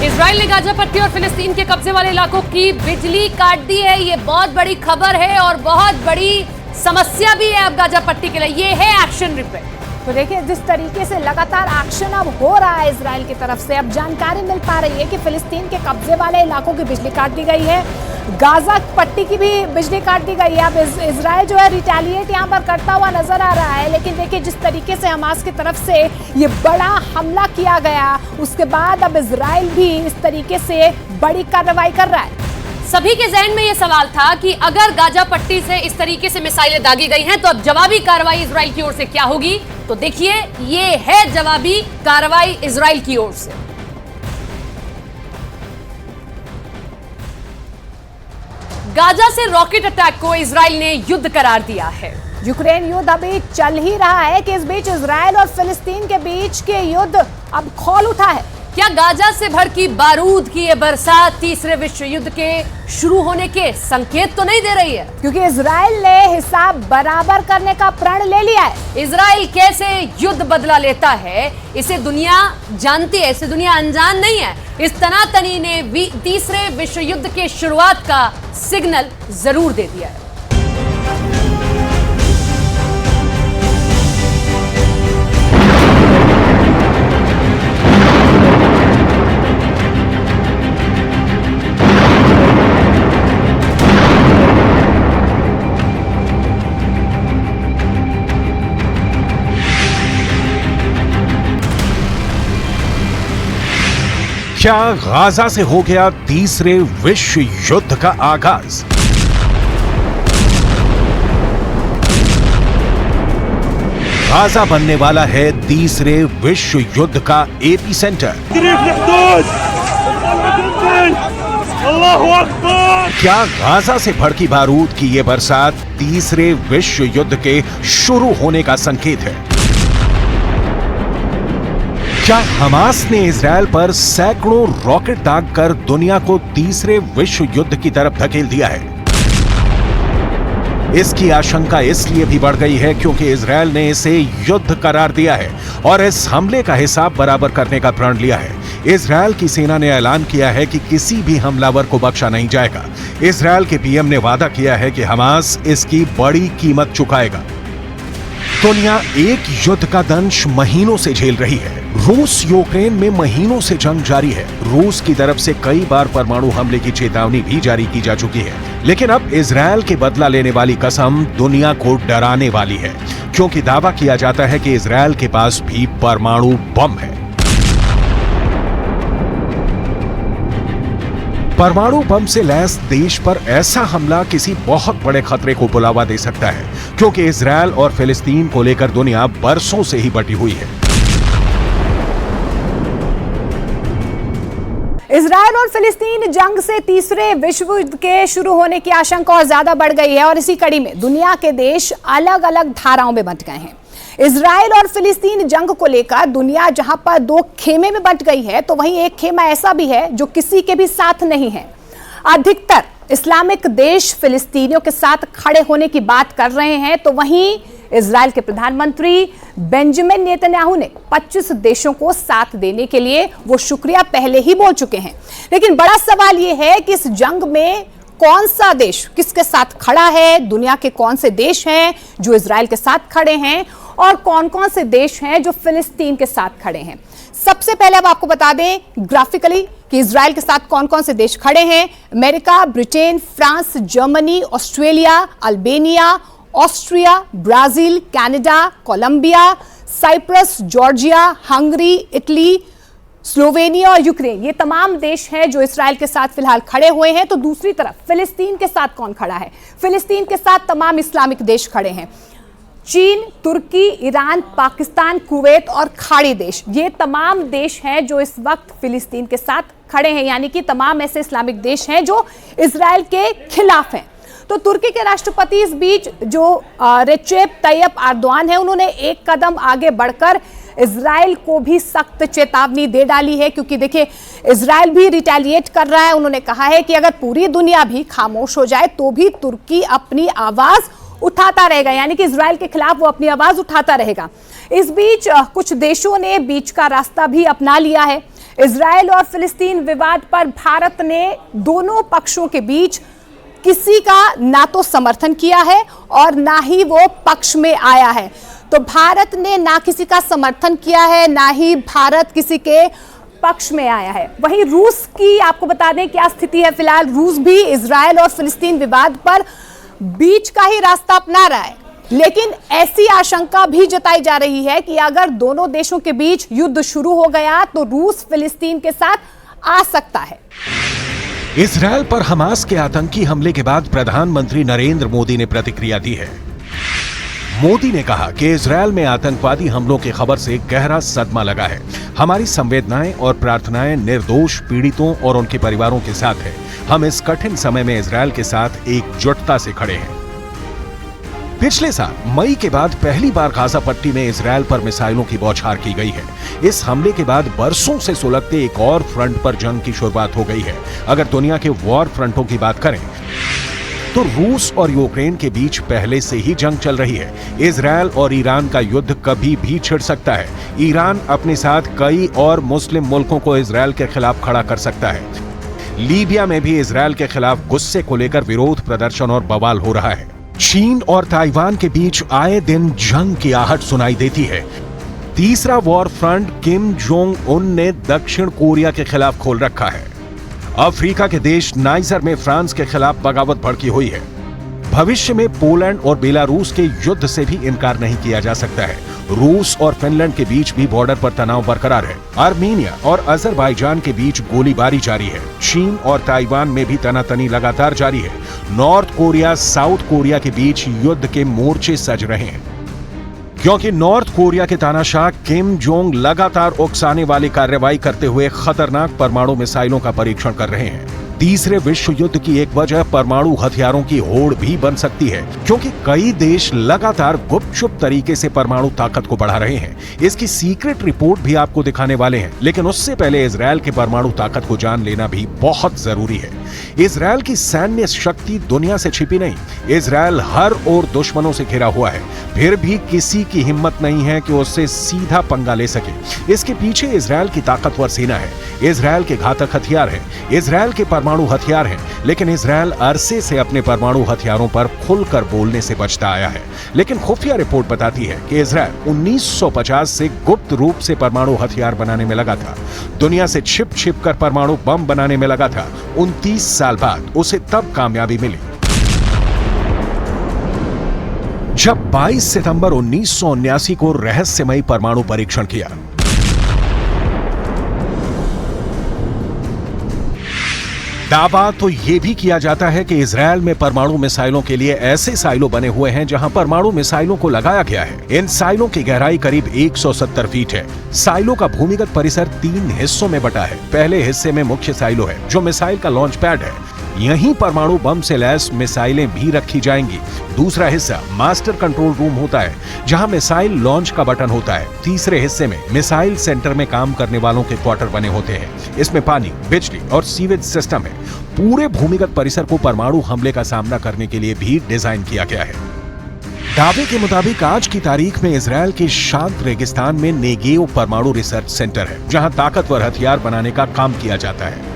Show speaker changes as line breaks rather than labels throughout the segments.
Israel ने Gaza पट्टी और फिलिस्तीन के कब्जे वाले इलाकों की बिजली काट दी है। ये बहुत बड़ी खबर है और बहुत बड़ी समस्या भी है अब गाजा पट्टी के लिए। ये है एक्शन रिपोर्ट।
तो देखिए जिस तरीके से लगातार एक्शन अब हो रहा है इजराइल की तरफ से, अब जानकारी मिल पा रही है कि फिलिस्तीन के कब्जे वाले इलाकों की बिजली काट दी गई है, गाजा पट्टी की भी बिजली काट दी गई है। अब इजराइल जो है रिटेलिएट यहाँ पर करता हुआ नजर आ रहा है, लेकिन देखिए जिस तरीके से हमास की तरफ से ये बड़ा हमला किया गया, उसके बाद अब इजराइल भी इस तरीके से बड़ी कार्रवाई कर रहा है।
सभी के जहन में यह सवाल था कि अगर गाजा पट्टी से इस तरीके से मिसाइलें दागी गई हैं तो अब जवाबी कार्रवाई इजराइल की ओर से क्या होगी। तो देखिए ये है जवाबी कार्रवाई इजराइल की ओर से। गाजा से रॉकेट अटैक को इजराइल ने युद्ध करार दिया है।
यूक्रेन युद्ध अभी चल ही रहा है कि इस बीच इजराइल और फिलिस्तीन के बीच के युद्ध अब खौल उठा है।
क्या गाजा से भड़की बारूद की ये बरसात तीसरे विश्व युद्ध के शुरू होने के संकेत तो नहीं दे रही है?
क्योंकि इजराइल ने हिसाब बराबर करने का प्रण ले लिया है।
इजराइल कैसे युद्ध बदला लेता है इसे दुनिया जानती है, इसे दुनिया अनजान नहीं है। इस तनातनी ने तीसरे विश्व युद्ध के शुरुआत का सिग्नल जरूर दे दिया है।
क्या गाजा से हो गया तीसरे विश्व युद्ध का आगाज? गाजा बनने वाला है तीसरे विश्व युद्ध का एपी सेंटर। क्या गाजा से भड़की बारूद की ये बरसात तीसरे विश्व युद्ध के शुरू होने का संकेत है? क्या हमास ने इजराइल पर सैकड़ों रॉकेट दागकर दुनिया को तीसरे विश्व युद्ध की तरफ धकेल दिया है? इसकी आशंका इसलिए भी बढ़ गई है क्योंकि इजराइल ने इसे युद्ध करार दिया है और इस हमले का हिसाब बराबर करने का प्रण लिया है। इजराइल की सेना ने ऐलान किया है कि किसी भी हमलावर को बख्शा नहीं जाएगा। इजराइल के पीएम ने वादा किया है कि हमास इसकी बड़ी कीमत चुकाएगा। दुनिया एक युद्ध का दंश महीनों से झेल रही है। रूस यूक्रेन में महीनों से जंग जारी है। रूस की तरफ से कई बार परमाणु हमले की चेतावनी भी जारी की जा चुकी है, लेकिन अब इजराइल के बदला लेने वाली कसम दुनिया को डराने वाली है, क्योंकि दावा किया जाता है कि इजराइल के पास भी परमाणु बम है। परमाणु बम से लैस देश पर ऐसा हमला किसी बहुत बड़े खतरे को बुलावा दे सकता है, क्योंकि इजराइल और फिलिस्तीन को लेकर दुनिया बरसों से ही बटी हुई है।
इजराइल और फिलिस्तीन जंग से तीसरे विश्व युद्ध के शुरू होने की आशंका और ज्यादा बढ़ गई है और इसी कड़ी में दुनिया के देश अलग अलग धाराओं में बंट गए हैं। इजराइल और फिलिस्तीन जंग को लेकर दुनिया जहां पर दो खेमे में बंट गई है, तो वहीं एक खेमा ऐसा भी है जो किसी के भी साथ नहीं है। अधिकतर इस्लामिक देश फिलिस्तीनियों के साथ खड़े होने की बात कर रहे हैं, तो वहीं इजराइल के प्रधानमंत्री बेंजामिन नेतन्याहू ने 25 देशों को साथ देने के लिए वो शुक्रिया पहले ही बोल चुके हैं। लेकिन बड़ा सवाल ये है कि इस जंग में कौन सा देश किसके साथ खड़ा है, दुनिया के कौन से देश हैं जो इजराइल के साथ खड़े हैं और कौन कौन से देश हैं जो फिलिस्तीन के साथ खड़े हैं। सबसे पहले अब आपको बता दें ग्राफिकली कि इजराइल के साथ कौन कौन से देश खड़े हैं। America, Britain, France, Germany, Australia, Albania, Austria, Brazil, Canada, Colombia, Cyprus, Georgia, Hungary, Italy, Slovenia और यूक्रेन, ये तमाम देश हैं जो इजराइल के साथ फिलहाल खड़े हुए हैं। तो दूसरी तरफ फिलिस्तीन के साथ कौन खड़ा है? फिलिस्तीन के साथ तमाम इस्लामिक देश खड़े हैं। चीन, तुर्की, ईरान, पाकिस्तान, कुवैत और खाड़ी देश, ये तमाम देश हैं जो इस वक्त फिलिस्तीन के साथ खड़े हैं, यानी कि तमाम ऐसे इस्लामिक देश हैं जो इजराइल के खिलाफ हैं। तो तुर्की के राष्ट्रपति इस बीच जो रेचेप तैयप एर्दोआन है, उन्होंने एक कदम आगे बढ़कर इजराइल को भी सख्त चेतावनी दे डाली है, क्योंकि देखिए इजराइल भी रिटेलिएट कर रहा है। उन्होंने कहा है कि अगर पूरी दुनिया भी खामोश हो जाए तो भी तुर्की अपनी आवाज उठाता रहेगा, यानी कि इजराइल के खिलाफ वो अपनी आवाज उठाता रहेगा। इस बीच कुछ देशों ने बीच का रास्ता भी अपना लिया है। इजराइल और फिलिस्तीन विवाद पर भारत ने दोनों पक्षों के बीच किसी का ना तो समर्थन किया है और ना ही वो पक्ष में आया है। तो भारत ने ना किसी का समर्थन किया है, ना ही भारत किसी के पक्ष में आया है। वहीं रूस की आपको बता दें क्या स्थिति है। फिलहाल रूस भी इजराइल और फिलिस्तीन विवाद पर बीच का ही रास्ता अपना रहा है, लेकिन ऐसी आशंका भी जताई जा रही है कि अगर दोनों देशों के बीच युद्ध शुरू हो गया तो रूस फिलिस्तीन के साथ आ सकता है।
इजरायल पर हमास के आतंकी हमले के बाद प्रधानमंत्री नरेंद्र मोदी ने प्रतिक्रिया दी है। मोदी ने कहा कि इजरायल में आतंकवादी हमलों की खबर से गहरा सदमा लगा है। हमारी संवेदनाएं और प्रार्थनाएं निर्दोष पीड़ितों और उनके परिवारों के साथ है। हम इस कठिन समय में इजरायल के साथ एकजुटता से खड़े हैं। पिछले साल मई के बाद पहली बार गाजा पट्टी में इजरायल पर मिसाइलों की बौछार की गई है। इस हमले के बाद बरसों से सुलगते एक और फ्रंट पर जंग की शुरुआत हो गई है। अगर दुनिया के वॉर फ्रंटों की बात करें तो रूस और यूक्रेन के बीच पहले से ही जंग चल रही है। इजरायल और ईरान का युद्ध कभी भी छिड़ सकता है। ईरान अपने साथ कई और मुस्लिम मुल्कों को इजरायल के खिलाफ खड़ा कर सकता है। लीबिया में भी इजरायल के खिलाफ गुस्से को लेकर विरोध प्रदर्शन और बवाल हो रहा है। चीन और ताइवान के बीच आए दिन जंग की आहट सुनाई देती है। तीसरा war front Kim Jong Un ने दक्षिण कोरिया के खिलाफ खोल रखा है। अफ्रीका के देश नाइजर में फ्रांस के खिलाफ बगावत भड़की हुई है। भविष्य में पोलैंड और बेलारूस के युद्ध से भी इनकार नहीं किया जा सकता है। रूस और फिनलैंड के बीच भी बॉर्डर पर तनाव बरकरार है। आर्मीनिया और अजरबैजान के बीच गोलीबारी जारी है। चीन और ताइवान में भी तनातनी लगातार जारी है। नॉर्थ कोरिया साउथ कोरिया के बीच युद्ध के मोर्चे सज रहे हैं, क्योंकि नॉर्थ कोरिया के तानाशाह किम जोंग लगातार उकसाने वाली कार्रवाई करते हुए खतरनाक परमाणु मिसाइलों का परीक्षण कर रहे हैं। तीसरे विश्व युद्ध की एक वजह परमाणु हथियारों की होड़ भी बन सकती है, क्योंकि कई देश लगातार गुपचुप तरीके से परमाणु ताकत को बढ़ा रहे हैं। इसकी सीक्रेट रिपोर्ट भी आपको दिखाने वाले हैं, लेकिन उससे पहले इजरायल के परमाणु ताकत को जान लेना भी बहुत जरूरी है। इजरायल की सैन्य शक्ति दुनिया से छिपी नहीं। इजरायल हर ओर दुश्मनों से घिरा हुआ है, फिर भी किसी की हिम्मत नहीं है कि उससे सीधा पंगा ले सके। इसके पीछे इजरायल की ताकतवर सेना है, इजरायल के घातक हथियार है, इजरायल के परमाणु हथियार हैं, लेकिन इजरायल अरसे से अपने परमाणु हथियारों पर खुलकर बोलने से बचता आया है। लेकिन खुफिया रिपोर्ट बताती है कि इजरायल 1950 से गुप्त रूप से परमाणु हथियार बनाने में लगा था। दुनिया से छिप छिप कर परमाणु बम बनाने में लगा था। 29 साल बाद उसे तब कामयाबी मिली जब 22 सितंबर 1979 को रहस्यमयी परमाणु परीक्षण किया। दावा तो यह भी किया जाता है कि इजरायल में परमाणु मिसाइलों के लिए ऐसे साइलो बने हुए हैं जहां परमाणु मिसाइलों को लगाया गया है। इन साइलों की गहराई करीब 170 फीट है। साइलो का भूमिगत परिसर 3 हिस्सों में बटा है। पहले हिस्से में मुख्य साइलो है, जो मिसाइल का लॉन्च पैड है। यहीं परमाणु बम से लैस मिसाइलें भी रखी जाएंगी। दूसरा हिस्सा मास्टर कंट्रोल रूम होता है, जहां मिसाइल लॉन्च का बटन होता है। तीसरे हिस्से में मिसाइल सेंटर में काम करने वालों के क्वार्टर बने होते हैं। इसमें पानी, बिजली और सीवेज सिस्टम है। पूरे भूमिगत परिसर को परमाणु हमले का सामना करने के लिए भी डिजाइन किया गया है। दावे के मुताबिक आज की तारीख में इजरायल के शांत रेगिस्तान में नेगेव परमाणु रिसर्च सेंटर है, जहां ताकतवर हथियार बनाने का काम किया जाता है।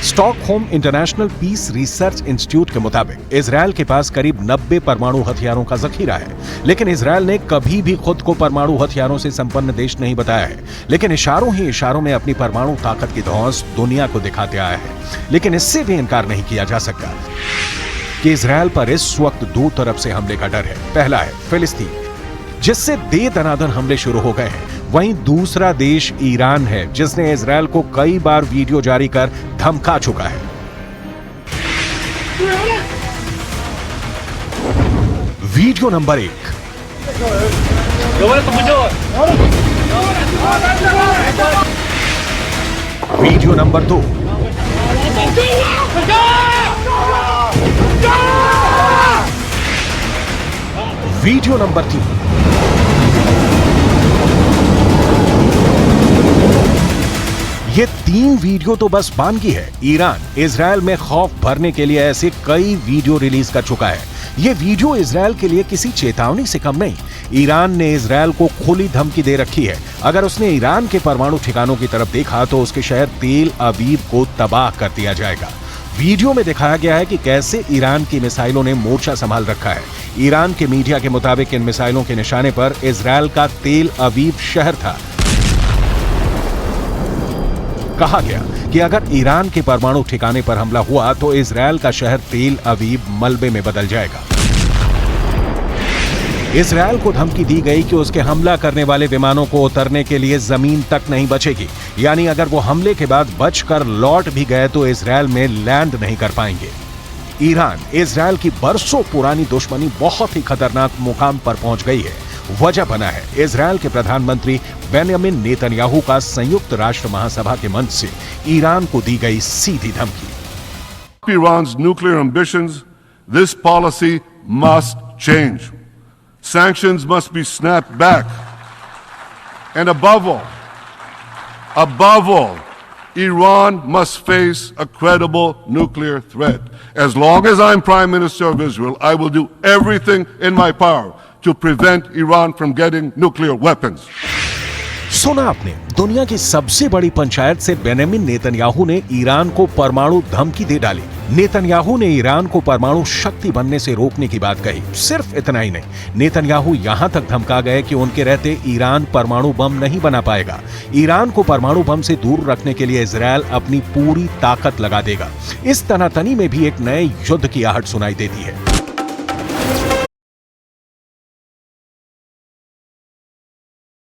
Stockholm International Peace Research Institute के मुताबिक इजरायल के पास करीब 90 परमाणु हथियारों का जखीरा है, लेकिन इजरायल ने कभी भी खुद को परमाणु हथियारों से संपन्न देश नहीं बताया है। लेकिन इशारों ही इशारों में अपनी परमाणु ताकत की धौंस दुनिया को दिखाते आया है। लेकिन इससे भी इनकार नहीं किया जा सकता कि इजरायल पर इस वक्त 2 तरफ से हमले का डर है। पहला है फिलिस्तीन, जिससे दे दनादन हमले शुरू हो गए हैं। वहीं दूसरा देश ईरान है, जिसने इजरायल को कई बार वीडियो जारी कर धमका चुका है। Video number 1। Video number 2। Video number 3। ये 3 वीडियो तो बस बानगी है। ईरान इजरायल में खौफ भरने के लिए ऐसे कई वीडियो रिलीज कर चुका है। ये वीडियो इजरायल के लिए किसी चेतावनी से कम नहीं। ईरान ने इजरायल को खुली धमकी दे रखी है। अगर उसने ईरान के परमाणु ठिकानों की तरफ देखा तो उसके शहर तेल अवीव को तबाह कर दिया जाएगा। वीडियो में दिखाया गया है कि कैसे ईरान की मिसाइलों ने मोर्चा संभाल रखा है। ईरान के मीडिया के मुताबिक इन मिसाइलों के निशाने पर इजरायल का तेल अवीव शहर था। कहा गया कि अगर ईरान के परमाणु ठिकाने पर हमला हुआ तो इजरायल का शहर तेल अवीव मलबे में बदल जाएगा। इजरायल को धमकी दी गई कि उसके हमला करने वाले विमानों को उतरने के लिए जमीन तक नहीं बचेगी, यानी अगर वो हमले के बाद बचकर लौट भी गए तो इजरायल में लैंड नहीं कर पाएंगे। ईरान इजरायल की बरसों पुरानी दुश्मनी बहुत ही खतरनाक मुकाम पर पहुंच गई है। वजह बना है इजरायल के प्रधानमंत्री बेंयामिन नेतन्याहू का संयुक्त राष्ट्र महासभा के मंच से ईरान को दी गई सीधी धमकी।
Iran's nuclear ambitions, this policy must change. Sanctions must be snapped back. And above all, Iran must face a credible nuclear threat. As long as I'm Prime Minister of Israel, I will do everything in my power to prevent Iran from getting nuclear weapons.
सुना आपने, दुनिया की सबसे बड़ी पंचायत से Benjamin Netanyahu ने Iran को परमाणु धमकी दे डाली। नेतन्याहू ने ईरान को परमाणु शक्ति बनने से रोकने की बात कही। सिर्फ इतना ही नहीं, नेतन्याहू यहां तक धमका गए कि उनके रहते ईरान परमाणु बम नहीं बना पाएगा। ईरान को परमाणु बम से दूर रखने के लिए इजरायल अपनी पूरी ताकत लगा देगा। इस तनातनी में भी एक नए युद्ध की आहट सुनाई देती है।